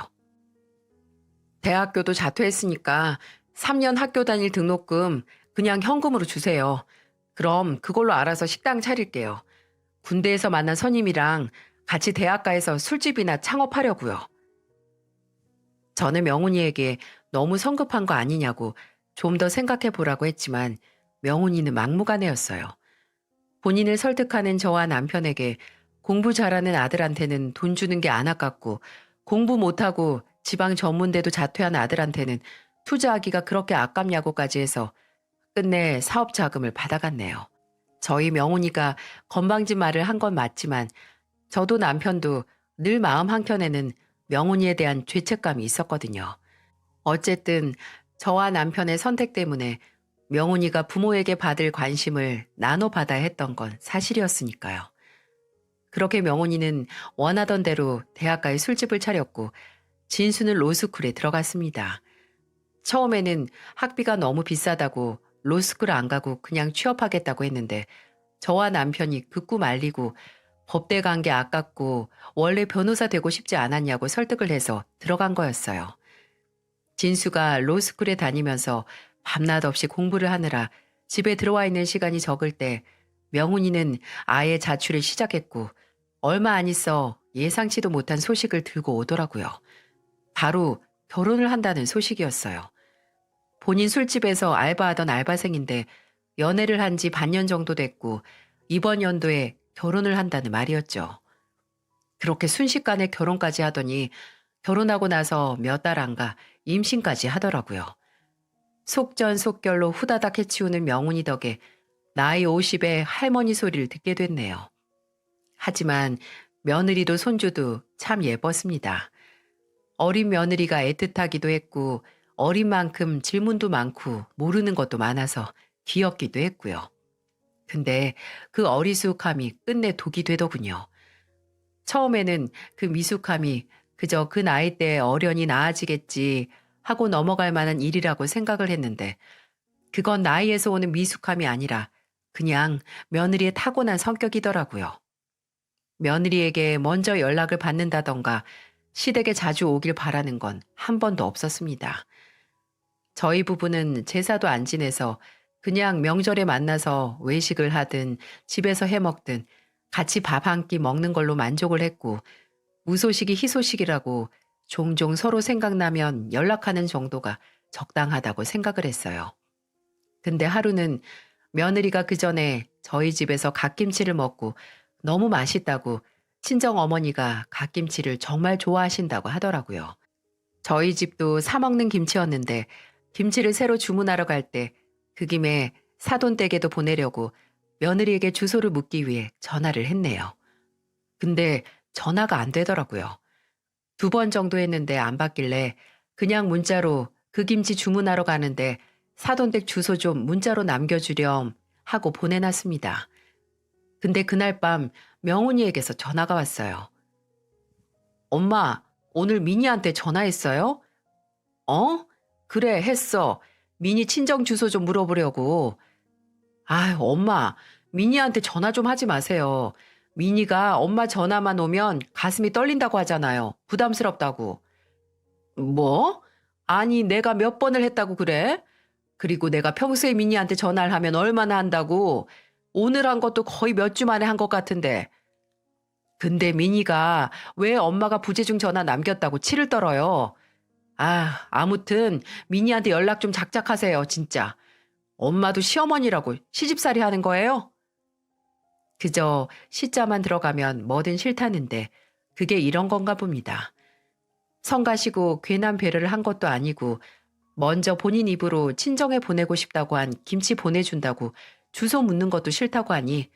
대학교도 자퇴했으니까 3년 학교 다닐 등록금 그냥 현금으로 주세요. 그럼 그걸로 알아서 식당 차릴게요. 군대에서 만난 선임이랑 같이 대학가에서 술집이나 창업하려고요. 저는 명훈이에게 너무 성급한 거 아니냐고 좀 더 생각해 보라고 했지만 명훈이는 막무가내였어요. 본인을 설득하는 저와 남편에게 공부 잘하는 아들한테는 돈 주는 게 안 아깝고 공부 못하고 지방 전문대도 자퇴한 아들한테는 투자하기가 그렇게 아깝냐고까지 해서 끝내 사업 자금을 받아갔네요. 저희 명훈이가 건방진 말을 한 건 맞지만 저도 남편도 늘 마음 한켠에는 명훈이에 대한 죄책감이 있었거든요. 어쨌든 저와 남편의 선택 때문에 명훈이가 부모에게 받을 관심을 나눠받아야 했던 건 사실이었으니까요. 그렇게 명훈이는 원하던 대로 대학가에 술집을 차렸고 진수는 로스쿨에 들어갔습니다. 처음에는 학비가 너무 비싸다고 로스쿨 안 가고 그냥 취업하겠다고 했는데 저와 남편이 극구 말리고 법대 간 게 아깝고 원래 변호사 되고 싶지 않았냐고 설득을 해서 들어간 거였어요. 진수가 로스쿨에 다니면서 밤낮 없이 공부를 하느라 집에 들어와 있는 시간이 적을 때 명훈이는 아예 자취를 시작했고 얼마 안 있어 예상치도 못한 소식을 들고 오더라고요. 바로 결혼을 한다는 소식이었어요. 본인 술집에서 알바하던 알바생인데 연애를 한 지 반년 정도 됐고 이번 연도에 결혼을 한다는 말이었죠. 그렇게 순식간에 결혼까지 하더니 결혼하고 나서 몇 달 안 가 임신까지 하더라고요. 속전속결로 후다닥 해치우는 명훈이 덕에 나이 50에 할머니 소리를 듣게 됐네요. 하지만 며느리도 손주도 참 예뻤습니다. 어린 며느리가 애틋하기도 했고 어린 만큼 질문도 많고 모르는 것도 많아서 귀엽기도 했고요. 근데 그 어리숙함이 끝내 독이 되더군요. 처음에는 그 미숙함이 그저 그 나이 때 어련히 나아지겠지 하고 넘어갈 만한 일이라고 생각을 했는데 그건 나이에서 오는 미숙함이 아니라 그냥 며느리의 타고난 성격이더라고요. 며느리에게 먼저 연락을 받는다던가 시댁에 자주 오길 바라는 건 한 번도 없었습니다. 저희 부부는 제사도 안 지내서 그냥 명절에 만나서 외식을 하든 집에서 해 먹든 같이 밥 한 끼 먹는 걸로 만족을 했고 무소식이 희소식이라고 종종 서로 생각나면 연락하는 정도가 적당하다고 생각을 했어요. 근데 하루는 며느리가 그 전에 저희 집에서 갓김치를 먹고 너무 맛있다고 친정 어머니가 갓김치를 정말 좋아하신다고 하더라고요. 저희 집도 사 먹는 김치였는데 김치를 새로 주문하러 갈 때 그 김에 사돈댁에도 보내려고 며느리에게 주소를 묻기 위해 전화를 했네요. 근데 전화가 안 되더라고요. 2번 정도 했는데 안 받길래 그냥 문자로 그 김치 주문하러 가는데 사돈댁 주소 좀 문자로 남겨주렴 하고 보내놨습니다. 근데 그날 밤 명훈이에게서 전화가 왔어요. 엄마, 오늘 미니한테 전화했어요? 어? 그래, 했어. 미니 친정 주소 좀 물어보려고. 아, 엄마, 미니한테 전화 좀 하지 마세요. 미니가 엄마 전화만 오면 가슴이 떨린다고 하잖아요. 부담스럽다고. 뭐? 아니, 내가 몇 번을 했다고 그래? 그리고 내가 평소에 미니한테 전화를 하면 얼마나 한다고? 오늘 한 것도 거의 몇 주 만에 한 것 같은데. 근데 미니가 왜 엄마가 부재중 전화 남겼다고 치를 떨어요? 아, 아무튼 미니한테 연락 좀 작작하세요, 진짜. 엄마도 시어머니라고 시집살이 하는 거예요? 그저 시자만 들어가면 뭐든 싫다는데 그게 이런 건가 봅니다. 성가시고 괜한 배려를 한 것도 아니고 먼저 본인 입으로 친정에 보내고 싶다고 한 김치 보내준다고 주소 묻는 것도 싫다고 하니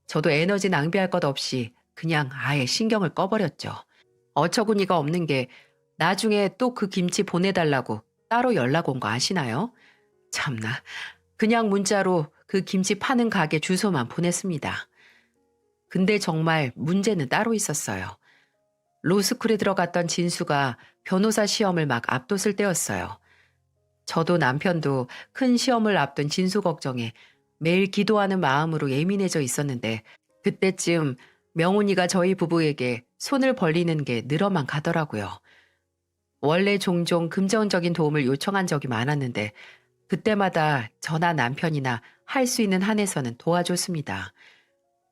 저도 에너지 낭비할 것 없이 그냥 아예 신경을 꺼버렸죠. 어처구니가 없는 게 나중에 또 그 김치 보내달라고 따로 연락 온 거 아시나요? 참나. 그냥 문자로 그 김치 파는 가게 주소만 보냈습니다. 근데 정말 문제는 따로 있었어요. 로스쿨에 들어갔던 진수가 변호사 시험을 막 앞뒀을 때였어요. 저도 남편도 큰 시험을 앞둔 진수 걱정에 매일 기도하는 마음으로 예민해져 있었는데 그때쯤 명훈이가 저희 부부에게 손을 벌리는 게 늘어만 가더라고요. 원래 종종 금전적인 도움을 요청한 적이 많았는데 그때마다 저나 남편이나 할 수 있는 한에서는 도와줬습니다.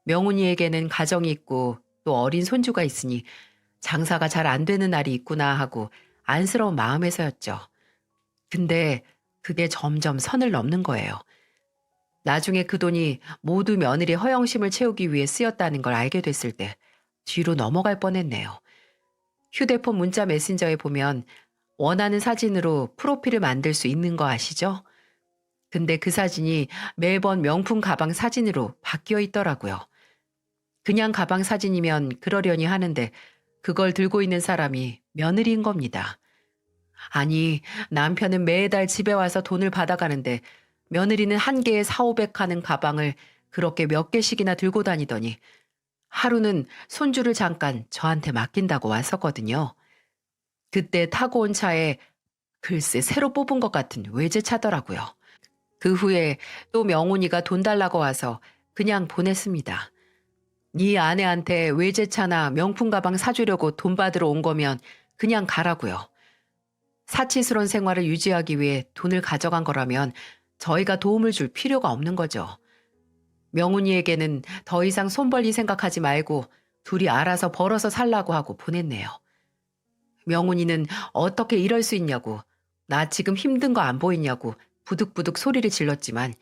명훈이에게는 가정이 있고 또 어린 손주가 있으니 장사가 잘 안 되는 날이 있구나 하고 안쓰러운 마음에서였죠. 근데 그게 점점 선을 넘는 거예요. 나중에 그 돈이 모두 며느리 허영심을 채우기 위해 쓰였다는 걸 알게 됐을 때 뒤로 넘어갈 뻔했네요. 휴대폰 문자 메신저에 보면 원하는 사진으로 프로필을 만들 수 있는 거 아시죠? 근데 그 사진이 매번 명품 가방 사진으로 바뀌어 있더라고요. 그냥 가방 사진이면 그러려니 하는데 그걸 들고 있는 사람이 며느리인 겁니다. 아니, 남편은 매달 집에 와서 돈을 받아가는데 며느리는 한 개에 4,500 하는 가방을 그렇게 몇 개씩이나 들고 다니더니 하루는 손주를 잠깐 저한테 맡긴다고 왔었거든요. 그때 타고 온 차에 글쎄 새로 뽑은 것 같은 외제차더라고요. 그 후에 또 명훈이가 돈 달라고 와서 그냥 보냈습니다. 네 아내한테 외제차나 명품 가방 사주려고 돈 받으러 온 거면 그냥 가라고요. 사치스러운 생활을 유지하기 위해 돈을 가져간 거라면 저희가 도움을 줄 필요가 없는 거죠. 명훈이에게는 더 이상 손 벌릴 생각하지 말고 둘이 알아서 벌어서 살라고 하고 보냈네요. 명훈이는 어떻게 이럴 수 있냐고, 나 지금 힘든 거 안 보이냐고 부득부득 소리를 질렀지만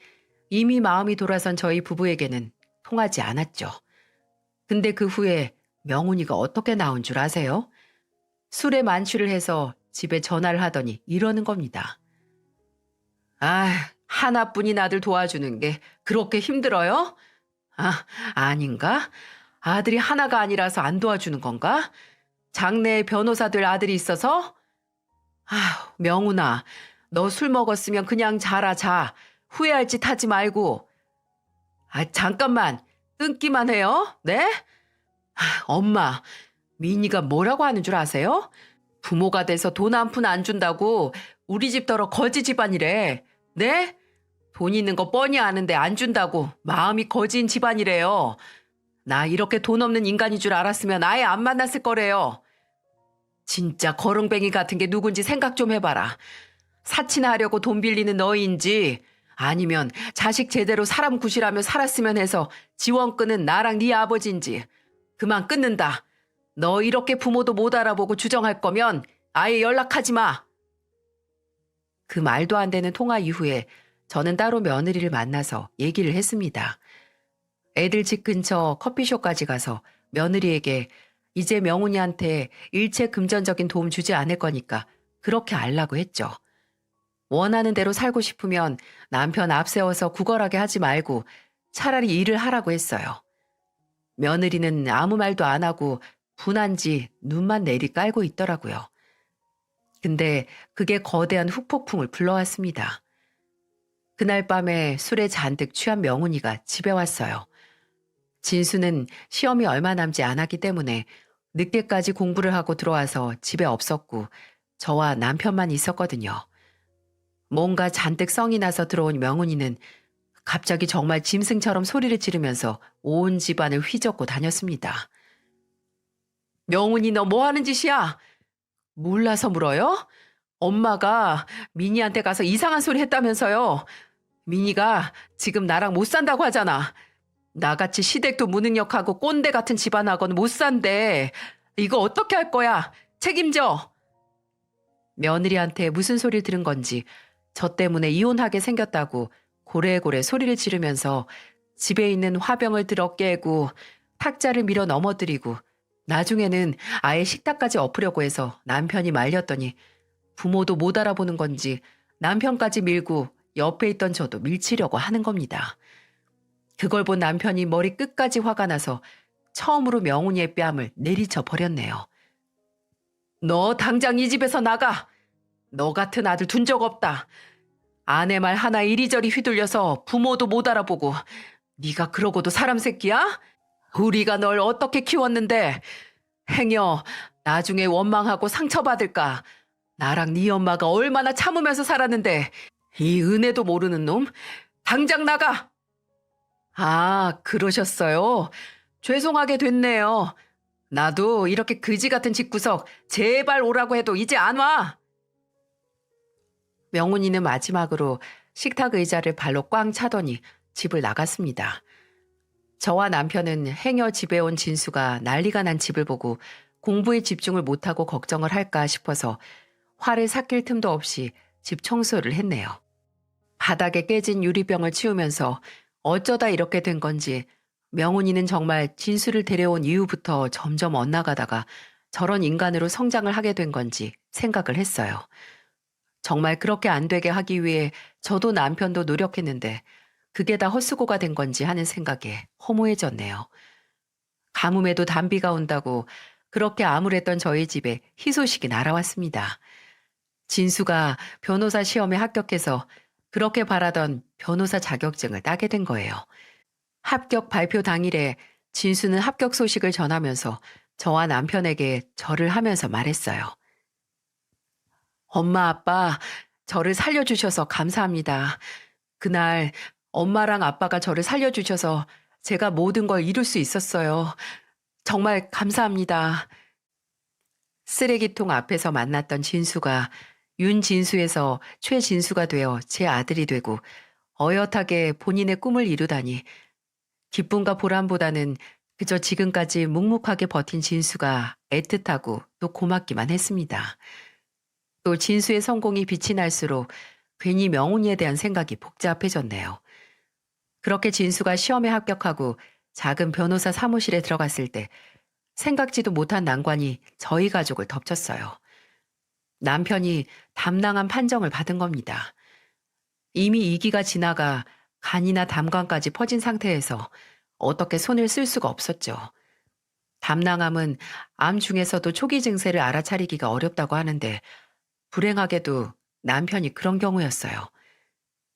이미 마음이 돌아선 저희 부부에게는 통하지 않았죠. 근데 그 후에 명훈이가 어떻게 나온 줄 아세요? 술에 만취를 해서 집에 전화를 하더니 이러는 겁니다. 아, 하나뿐인 아들 도와주는 게 그렇게 힘들어요? 아, 아닌가? 아들이 하나가 아니라서 안 도와주는 건가? 장래에 변호사 될 아들이 있어서? 아, 명훈아, 너 술 먹었으면 그냥 자라 자. 후회할 짓 하지 말고. 아, 잠깐만. 끊기만 해요? 네? 아, 엄마, 민희가 뭐라고 하는 줄 아세요? 부모가 돼서 돈 한 푼 안 준다고 우리 집더러 거지 집안이래. 네? 돈 있는 거 뻔히 아는데 안 준다고 마음이 거지인 집안이래요. 나 이렇게 돈 없는 인간인 줄 알았으면 아예 안 만났을 거래요. 진짜 거렁뱅이 같은 게 누군지 생각 좀 해봐라. 사치나 하려고 돈 빌리는 너희인지 아니면 자식 제대로 사람 구실하며 살았으면 해서 지원 끄는 나랑 네 아버지인지 그만 끊는다. 너 이렇게 부모도 못 알아보고 주정할 거면 아예 연락하지 마. 그 말도 안 되는 통화 이후에 저는 따로 며느리를 만나서 얘기를 했습니다. 애들 집 근처 커피숍까지 가서 며느리에게 이제 명훈이한테 일체 금전적인 도움 주지 않을 거니까 그렇게 알라고 했죠. 원하는 대로 살고 싶으면 남편 앞세워서 구걸하게 하지 말고 차라리 일을 하라고 했어요. 며느리는 아무 말도 안 하고 분한지 눈만 내리 깔고 있더라고요. 근데 그게 거대한 후폭풍을 불러왔습니다. 그날 밤에 술에 잔뜩 취한 명훈이가 집에 왔어요. 진수는 시험이 얼마 남지 않았기 때문에 늦게까지 공부를 하고 들어와서 집에 없었고 저와 남편만 있었거든요. 뭔가 잔뜩 성이 나서 들어온 명훈이는 갑자기 정말 짐승처럼 소리를 지르면서 온 집안을 휘젓고 다녔습니다. 명훈이 너 뭐 하는 짓이야? 몰라서 물어요? 엄마가 민희한테 가서 이상한 소리 했다면서요. 민희가 지금 나랑 못 산다고 하잖아. 나같이 시댁도 무능력하고 꼰대 같은 집안하고는 못 산대. 이거 어떻게 할 거야? 책임져. 며느리한테 무슨 소리를 들은 건지 저 때문에 이혼하게 생겼다고 고래고래 소리를 지르면서 집에 있는 화병을 들어 깨고 탁자를 밀어 넘어뜨리고 나중에는 아예 식탁까지 엎으려고 해서 남편이 말렸더니 부모도 못 알아보는 건지 남편까지 밀고 옆에 있던 저도 밀치려고 하는 겁니다. 그걸 본 남편이 머리 끝까지 화가 나서 처음으로 명훈이의 뺨을 내리쳐 버렸네요. 너 당장 이 집에서 나가! 너 같은 아들 둔 적 없다. 아내 말 하나 이리저리 휘둘려서 부모도 못 알아보고 네가 그러고도 사람 새끼야? 우리가 널 어떻게 키웠는데 행여 나중에 원망하고 상처받을까. 나랑 네 엄마가 얼마나 참으면서 살았는데 이 은혜도 모르는 놈? 당장 나가! 아, 그러셨어요? 죄송하게 됐네요. 나도 이렇게 그지 같은 집구석 제발 오라고 해도 이제 안 와. 명훈이는 마지막으로 식탁 의자를 발로 꽝 차더니 집을 나갔습니다. 저와 남편은 행여 집에 온 진수가 난리가 난 집을 보고 공부에 집중을 못하고 걱정을 할까 싶어서 화를 삭힐 틈도 없이 집 청소를 했네요. 바닥에 깨진 유리병을 치우면서 어쩌다 이렇게 된 건지 명훈이는 정말 진수를 데려온 이후부터 점점 엇나가다가 저런 인간으로 성장을 하게 된 건지 생각을 했어요. 정말 그렇게 안 되게 하기 위해 저도 남편도 노력했는데 그게 다 헛수고가 된 건지 하는 생각에 허무해졌네요. 가뭄에도 단비가 온다고 그렇게 암울했던 저희 집에 희소식이 날아왔습니다. 진수가 변호사 시험에 합격해서 그렇게 바라던 변호사 자격증을 따게 된 거예요. 합격 발표 당일에 진수는 합격 소식을 전하면서 저와 남편에게 절을 하면서 말했어요. 엄마, 아빠, 저를 살려주셔서 감사합니다. 그날 엄마랑 아빠가 저를 살려주셔서 제가 모든 걸 이룰 수 있었어요. 정말 감사합니다. 쓰레기통 앞에서 만났던 진수가 윤진수에서 최진수가 되어 제 아들이 되고 어엿하게 본인의 꿈을 이루다니 기쁨과 보람보다는 그저 지금까지 묵묵하게 버틴 진수가 애틋하고 또 고맙기만 했습니다. 또 진수의 성공이 빛이 날수록 괜히 명훈이에 대한 생각이 복잡해졌네요. 그렇게 진수가 시험에 합격하고 작은 변호사 사무실에 들어갔을 때 생각지도 못한 난관이 저희 가족을 덮쳤어요. 남편이 담낭한 판정을 받은 겁니다. 이미 2기가 지나가 간이나 담관까지 퍼진 상태에서 어떻게 손을 쓸 수가 없었죠. 담낭암은 암 중에서도 초기 증세를 알아차리기가 어렵다고 하는데 불행하게도 남편이 그런 경우였어요.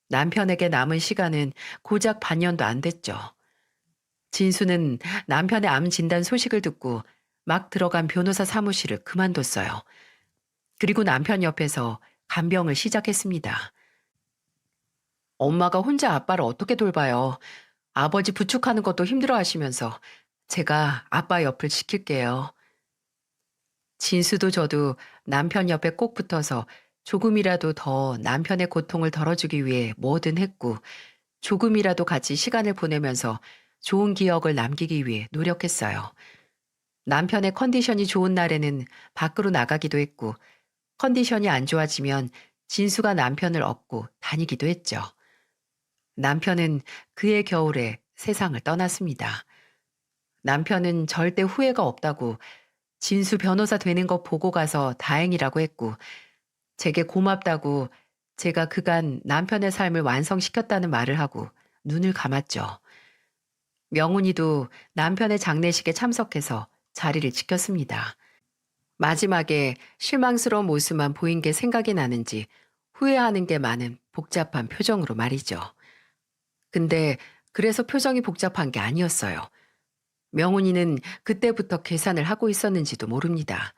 남편에게 남은 시간은 고작 반년도 안 됐죠. 진수는 남편의 암 진단 소식을 듣고 막 들어간 변호사 사무실을 그만뒀어요. 그리고 남편 옆에서 간병을 시작했습니다. 엄마가 혼자 아빠를 어떻게 돌봐요. 아버지 부축하는 것도 힘들어 하시면서 제가 아빠 옆을 지킬게요. 진수도 저도 남편 옆에 꼭 붙어서 조금이라도 더 남편의 고통을 덜어주기 위해 뭐든 했고 조금이라도 같이 시간을 보내면서 좋은 기억을 남기기 위해 노력했어요. 남편의 컨디션이 좋은 날에는 밖으로 나가기도 했고 컨디션이 안 좋아지면 진수가 남편을 업고 다니기도 했죠. 남편은 그해 겨울에 세상을 떠났습니다. 남편은 절대 후회가 없다고 진수 변호사 되는 거 보고 가서 다행이라고 했고 제게 고맙다고 제가 그간 남편의 삶을 완성시켰다는 말을 하고 눈을 감았죠. 명훈이도 남편의 장례식에 참석해서 자리를 지켰습니다. 마지막에 실망스러운 모습만 보인 게 생각이 나는지 후회하는 게 많은 복잡한 표정으로 말이죠. 근데 그래서 표정이 복잡한 게 아니었어요. 명훈이는 그때부터 계산을 하고 있었는지도 모릅니다.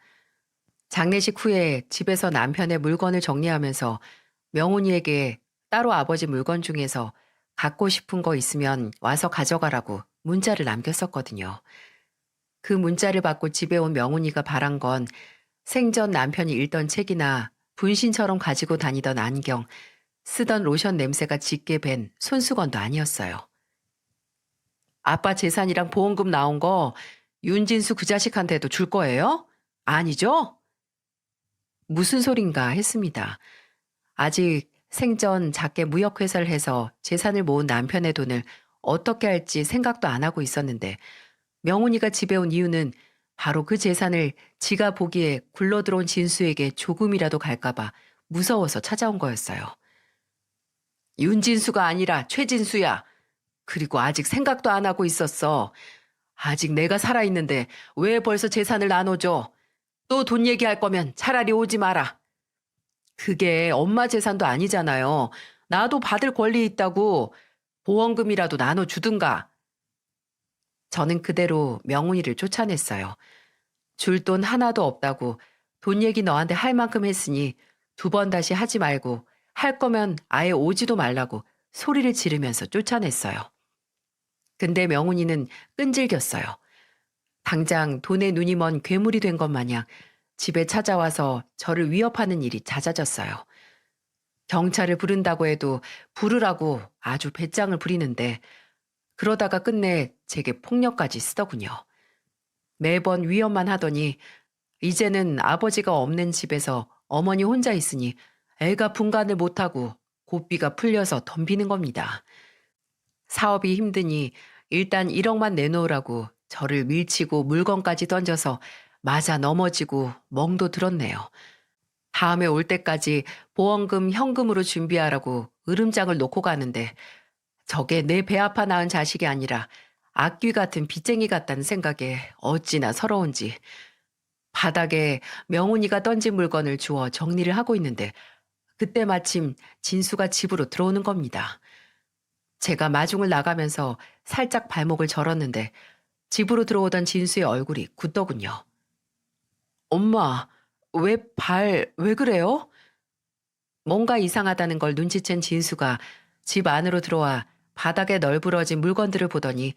장례식 후에 집에서 남편의 물건을 정리하면서 명훈이에게 따로 아버지 물건 중에서 갖고 싶은 거 있으면 와서 가져가라고 문자를 남겼었거든요. 그 문자를 받고 집에 온 명훈이가 바란 건 생전 남편이 읽던 책이나 분신처럼 가지고 다니던 안경, 쓰던 로션 냄새가 짙게 밴 손수건도 아니었어요. 아빠 재산이랑 보험금 나온 거 윤진수 그 자식한테도 줄 거예요? 아니죠? 무슨 소린가 했습니다. 아직 생전 작게 무역회사를 해서 재산을 모은 남편의 돈을 어떻게 할지 생각도 안 하고 있었는데 명훈이가 집에 온 이유는 바로 그 재산을 지가 보기에 굴러들어온 진수에게 조금이라도 갈까봐 무서워서 찾아온 거였어요. 윤진수가 아니라 최진수야. 그리고 아직 생각도 안 하고 있었어. 아직 내가 살아있는데 왜 벌써 재산을 나눠줘? 또 돈 얘기할 거면 차라리 오지 마라. 그게 엄마 재산도 아니잖아요. 나도 받을 권리 있다고. 보험금이라도 나눠주든가. 저는 그대로 명훈이를 쫓아냈어요. 줄 돈 하나도 없다고 돈 얘기 너한테 할 만큼 했으니 두 번 다시 하지 말고 할 거면 아예 오지도 말라고 소리를 지르면서 쫓아냈어요. 근데 명훈이는 끈질겼어요. 당장 돈에 눈이 먼 괴물이 된 것 마냥 집에 찾아와서 저를 위협하는 일이 잦아졌어요. 경찰을 부른다고 해도 부르라고 아주 배짱을 부리는데 그러다가 끝내 제게 폭력까지 쓰더군요. 매번 위협만 하더니 이제는 아버지가 없는 집에서 어머니 혼자 있으니 애가 분간을 못하고 고삐가 풀려서 덤비는 겁니다. 사업이 힘드니 일단 1억만 내놓으라고 저를 밀치고 물건까지 던져서 맞아 넘어지고 멍도 들었네요. 다음에 올 때까지 보험금 현금으로 준비하라고 으름장을 놓고 가는데 저게 내 배 아파 낳은 자식이 아니라 악귀 같은 빚쟁이 같다는 생각에 어찌나 서러운지 바닥에 명훈이가 던진 물건을 주워 정리를 하고 있는데 그때 마침 진수가 집으로 들어오는 겁니다. 제가 마중을 나가면서 살짝 발목을 절었는데 집으로 들어오던 진수의 얼굴이 굳더군요. 엄마, 왜 그래요? 뭔가 이상하다는 걸 눈치챈 진수가 집 안으로 들어와 바닥에 널브러진 물건들을 보더니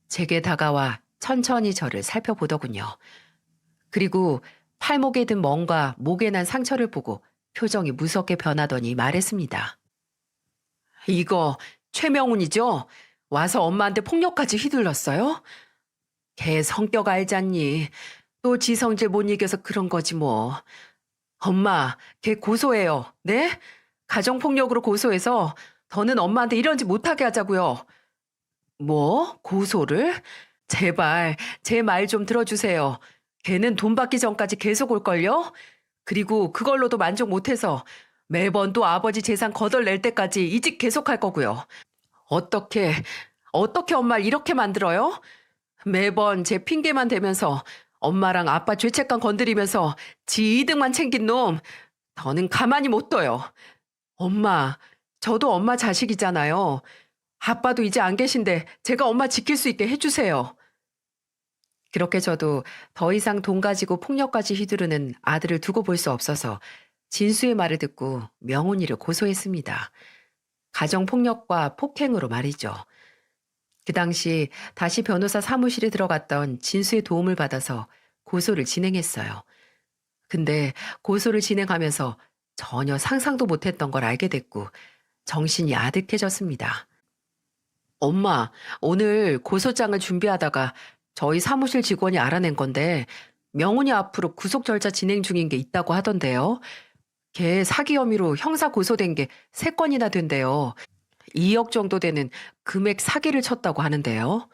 제게 다가와 천천히 저를 살펴보더군요. 그리고 팔목에 든 멍과 목에 난 상처를 보고 표정이 무섭게 변하더니 말했습니다. 이거 최명훈이죠? 와서 엄마한테 폭력까지 휘둘렀어요? 걔 성격 알잖니. 또 지 성질 못 이겨서 그런 거지 뭐. 엄마, 걔 고소해요. 네? 가정폭력으로 고소해서 더는 엄마한테 이런지 못하게 하자고요. 뭐? 고소를? 제발 제 말 좀 들어주세요. 걔는 돈 받기 전까지 계속 올걸요? 그리고 그걸로도 만족 못해서 매번 또 아버지 재산 거덜낼 때까지 이직 계속할 거고요. 어떻게, 어떻게 엄마를 이렇게 만들어요? 매번 제 핑계만 대면서 엄마랑 아빠 죄책감 건드리면서 지 이득만 챙긴 놈, 더는 가만히 못 둬요. 엄마, 저도 엄마 자식이잖아요. 아빠도 이제 안 계신데 제가 엄마 지킬 수 있게 해주세요. 그렇게 저도 더 이상 돈 가지고 폭력까지 휘두르는 아들을 두고 볼 수 없어서 진수의 말을 듣고 명훈이를 고소했습니다. 가정폭력과 폭행으로 말이죠. 그 당시 다시 변호사 사무실에 들어갔던 진수의 도움을 받아서 고소를 진행했어요. 근데 고소를 진행하면서 전혀 상상도 못했던 걸 알게 됐고 정신이 아득해졌습니다. 엄마, 오늘 고소장을 준비하다가 저희 사무실 직원이 알아낸 건데 명훈이 앞으로 구속 절차 진행 중인 게 있다고 하던데요. 걔 사기 혐의로 형사 고소된 게 3건이나 된대요. 2억 정도 되는 금액 사기를 쳤다고 하는데요.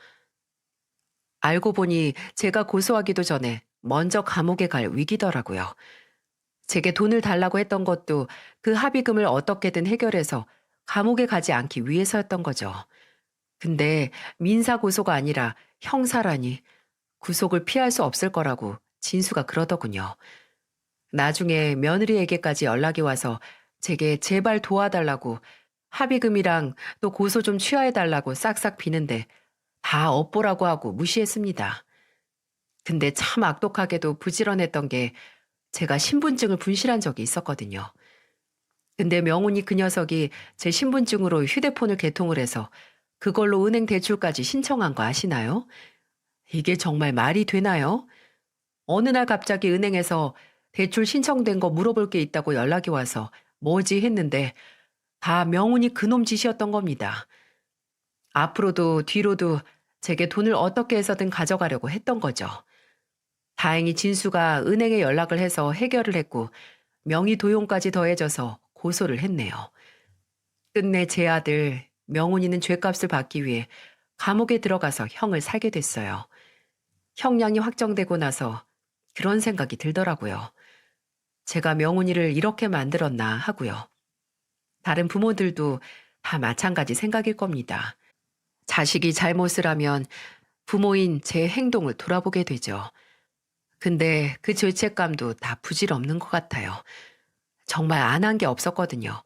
알고 보니 제가 고소하기도 전에 먼저 감옥에 갈 위기더라고요. 제게 돈을 달라고 했던 것도 그 합의금을 어떻게든 해결해서 감옥에 가지 않기 위해서였던 거죠. 근데 민사 고소가 아니라 형사라니 구속을 피할 수 없을 거라고 진수가 그러더군요. 나중에 며느리에게까지 연락이 와서 제게 제발 도와달라고 합의금이랑 또 고소 좀 취하해달라고 싹싹 비는데 다 업보라고 하고 무시했습니다. 근데 참 악독하게도 부지런했던 게 제가 신분증을 분실한 적이 있었거든요. 근데 명훈이 그 녀석이 제 신분증으로 휴대폰을 개통을 해서 그걸로 은행 대출까지 신청한 거 아시나요? 이게 정말 말이 되나요? 어느 날 갑자기 은행에서 대출 신청된 거 물어볼 게 있다고 연락이 와서 뭐지 했는데 다 명훈이 그놈 짓이었던 겁니다. 앞으로도 뒤로도 제게 돈을 어떻게 해서든 가져가려고 했던 거죠. 다행히 진수가 은행에 연락을 해서 해결을 했고 명의 도용까지 더해져서 고소를 했네요. 끝내 제 아들 명훈이는 죗값을 받기 위해 감옥에 들어가서 형을 살게 됐어요. 형량이 확정되고 나서 그런 생각이 들더라고요. 제가 명훈이를 이렇게 만들었나 하고요. 다른 부모들도 다 마찬가지 생각일 겁니다. 자식이 잘못을 하면 부모인 제 행동을 돌아보게 되죠. 근데 그 죄책감도 다 부질없는 것 같아요. 정말 안 한 게 없었거든요.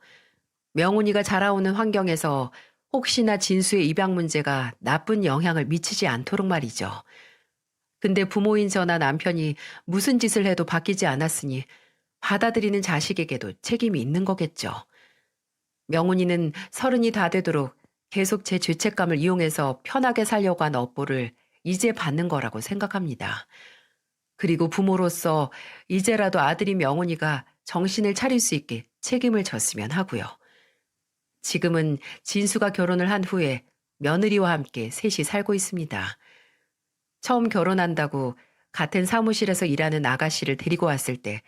명훈이가 자라오는 환경에서 혹시나 진수의 입양 문제가 나쁜 영향을 미치지 않도록 말이죠. 근데 부모인 저나 남편이 무슨 짓을 해도 바뀌지 않았으니 받아들이는 자식에게도 책임이 있는 거겠죠. 명훈이는 서른이 다 되도록 계속 제 죄책감을 이용해서 편하게 살려고 한 업보를 이제 받는 거라고 생각합니다. 그리고 부모로서 이제라도 아들이 명훈이가 정신을 차릴 수 있게 책임을 졌으면 하고요. 지금은 진수가 결혼을 한 후에 며느리와 함께 셋이 살고 있습니다. 처음 결혼한다고 같은 사무실에서 일하는 아가씨를 데리고 왔을 때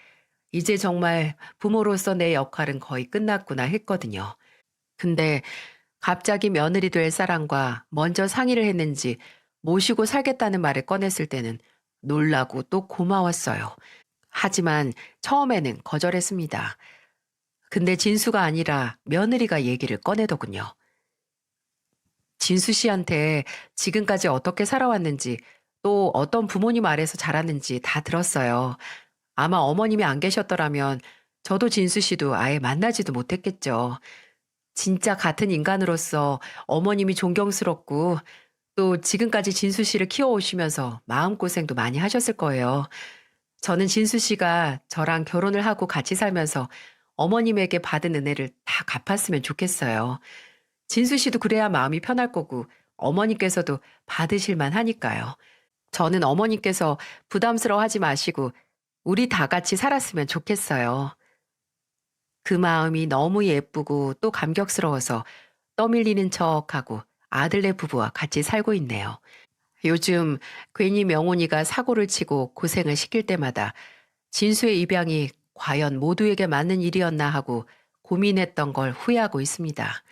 이제 정말 부모로서 내 역할은 거의 끝났구나 했거든요. 근데 갑자기 며느리 될 사람과 먼저 상의를 했는지 모시고 살겠다는 말을 꺼냈을 때는 놀라고 또 고마웠어요. 하지만 처음에는 거절했습니다. 근데 진수가 아니라 며느리가 얘기를 꺼내더군요. 진수 씨한테 지금까지 어떻게 살아왔는지 또 어떤 부모님 아래서 자랐는지 다 들었어요. 아마 어머님이 안 계셨더라면 저도 진수 씨도 아예 만나지도 못했겠죠. 진짜 같은 인간으로서 어머님이 존경스럽고 또 지금까지 진수 씨를 키워오시면서 마음고생도 많이 하셨을 거예요. 저는 진수 씨가 저랑 결혼을 하고 같이 살면서 어머님에게 받은 은혜를 다 갚았으면 좋겠어요. 진수 씨도 그래야 마음이 편할 거고 어머니께서도 받으실만 하니까요. 저는 어머니께서 부담스러워하지 마시고 우리 다 같이 살았으면 좋겠어요. 그 마음이 너무 예쁘고 또 감격스러워서 떠밀리는 척하고 아들네 부부와 같이 살고 있네요. 요즘 괜히 명훈이가 사고를 치고 고생을 시킬 때마다 진수의 입양이 과연 모두에게 맞는 일이었나 하고 고민했던 걸 후회하고 있습니다.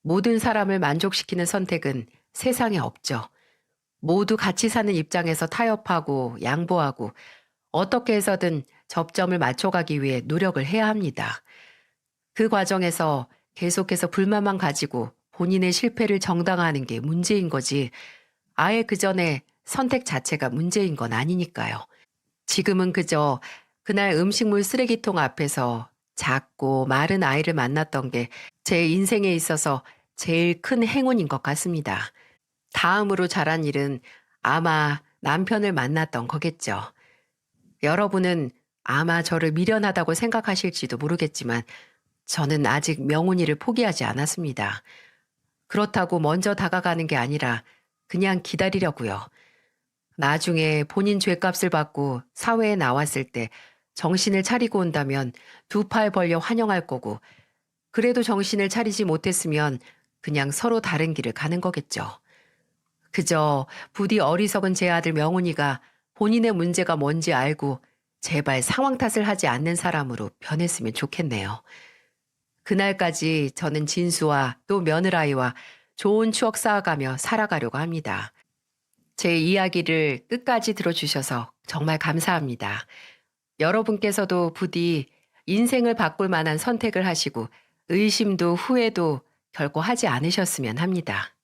모든 사람을 만족시키는 선택은 세상에 없죠. 모두 같이 사는 입장에서 타협하고 양보하고 어떻게 해서든 접점을 맞춰가기 위해 노력을 해야 합니다. 그 과정에서 계속해서 불만만 가지고 본인의 실패를 정당화하는 게 문제인 거지 아예 그 전에 선택 자체가 문제인 건 아니니까요. 지금은 그저 그날 음식물 쓰레기통 앞에서 작고 마른 아이를 만났던 게 제 인생에 있어서 제일 큰 행운인 것 같습니다. 다음으로 잘한 일은 아마 남편을 만났던 거겠죠. 여러분은 아마 저를 미련하다고 생각하실지도 모르겠지만 저는 아직 명훈이를 포기하지 않았습니다. 그렇다고 먼저 다가가는 게 아니라 그냥 기다리려고요. 나중에 본인 죗값을 받고 사회에 나왔을 때 정신을 차리고 온다면 두 팔 벌려 환영할 거고 그래도 정신을 차리지 못했으면 그냥 서로 다른 길을 가는 거겠죠. 그저 부디 어리석은 제 아들 명훈이가 본인의 문제가 뭔지 알고 제발 상황 탓을 하지 않는 사람으로 변했으면 좋겠네요. 그날까지 저는 진수와 또 며느라이와 좋은 추억 쌓아가며 살아가려고 합니다. 제 이야기를 끝까지 들어주셔서 정말 감사합니다. 여러분께서도 부디 인생을 바꿀 만한 선택을 하시고 의심도 후회도 결코 하지 않으셨으면 합니다.